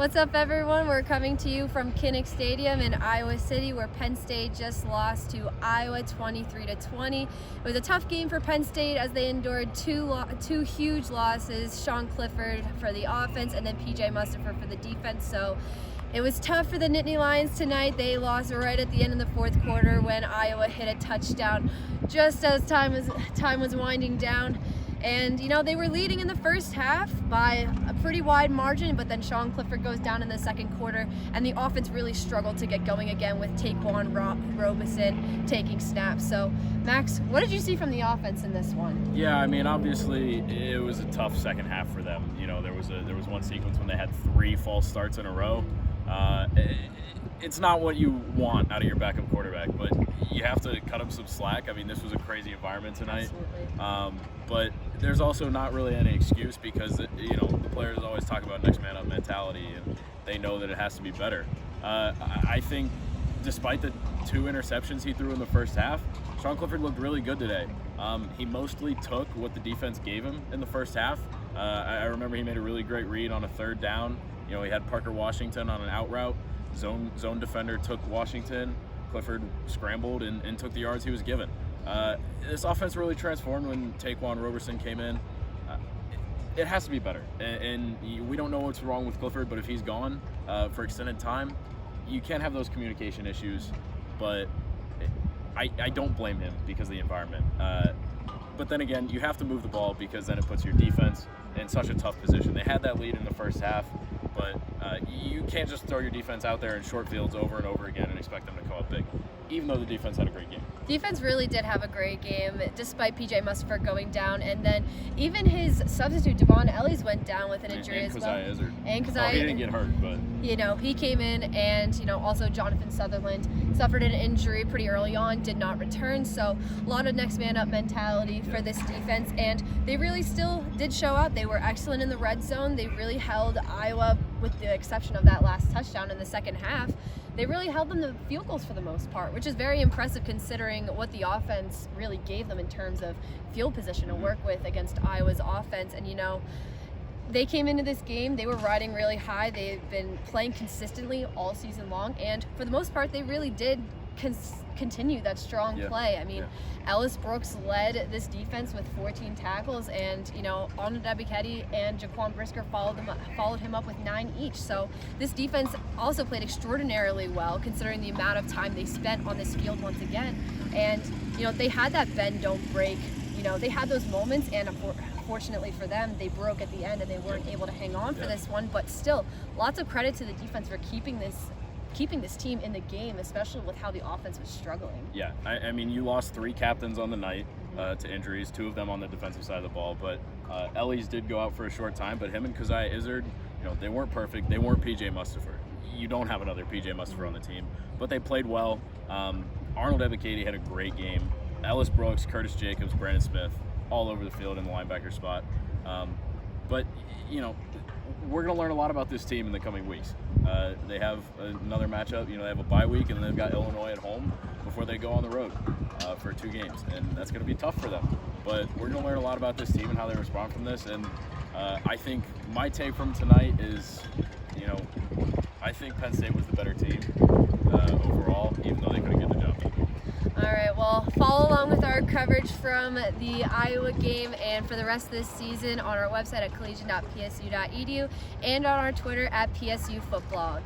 What's up, everyone? We're coming to you from Kinnick Stadium in Iowa City, where Penn State just lost to Iowa 23-20. It was a tough game for Penn State as they endured two huge losses, Sean Clifford for the offense and then PJ Mustipher for the defense. So it was tough for the Nittany Lions tonight. They lost right at the end of the fourth quarter when Iowa hit a touchdown just as time was winding down. And, they were leading in the first half by a pretty wide margin, but then Sean Clifford goes down in the second quarter, and the offense really struggled to get going again with Taquan Robeson taking snaps. So, Max, what did you see from the offense in this one? Yeah, obviously it was a tough second half for them. There was one sequence when they had 3 false starts in a row. It's not what you want out of your backup quarterback, but you have to cut him some slack. This was a crazy environment tonight. Absolutely. But there's also not really any excuse because, the players always talk about next man up mentality, and they know that it has to be better. I think despite the 2 interceptions he threw in the first half, Sean Clifford looked really good today. He mostly took what the defense gave him in the first half. I remember he made a really great read on a 3rd down. He had Parker Washington on an out route. Zone defender took Washington. Clifford scrambled and took the yards he was given. This offense really transformed when Taquan Robeson came in. It has to be better, and we don't know what's wrong with Clifford, but if he's gone for extended time, you can't have those communication issues. But I don't blame him because of the environment. But then again, you have to move the ball because then it puts your defense in such a tough position. They had that lead in the first half, but you can't just throw your defense out there in short fields over and over again and expect them to come up big, even though the defense had a great game. Defense really did have a great game, despite PJ Mustipher going down, and then even his substitute Devon Ellis went down with an injury as well. And Keziah, he didn't get hurt, but he came in, and also Jonathan Sutherland suffered an injury pretty early on, did not return. So a lot of next man up mentality for this defense, and they really still did show out. They were excellent in the red zone. They really held Iowa, with the exception of that last touchdown in the second half. They really held them to field goals for the most part, which is very impressive considering what the offense really gave them in terms of field position to work with against Iowa's offense. And, they came into this game, they were riding really high. They've been playing consistently all season long, and for the most part, they really did continue that strong play. Ellis Brooks led this defense with 14 tackles, and Arnold Ebiketie and Jaquan Brisker followed him up with 9 each. So this defense also played extraordinarily well considering the amount of time they spent on this field once again. And they had that bend don't break. They had those moments, and fortunately for them, they broke at the end and they weren't able to hang on for this one. But still, lots of credit to the defense for keeping this team in the game, especially with how the offense was struggling. Yeah, you lost 3 captains on the night to injuries, 2 of them on the defensive side of the ball. But Ellis did go out for a short time, but him and Keziah Izzard, they weren't perfect. They weren't PJ Mustipher. You don't have another PJ Mustipher on the team, but they played well. Arnold Ebiketie had a great game. Ellis Brooks, Curtis Jacobs, Brandon Smith, all over the field in the linebacker spot. But we're going to learn a lot about this team in the coming weeks. They have another matchup. They have a bye week, and then they've got Illinois at home before they go on the road for 2 games, and that's going to be tough for them. But we're going to learn a lot about this team and how they respond from this. And I think my take from tonight is, I think Penn State was the better team overall, even though they couldn't get the job done. All right, well, follow along with our coverage from the Iowa game and for the rest of this season on our website at collegian.psu.edu and on our Twitter at PSUFootblog.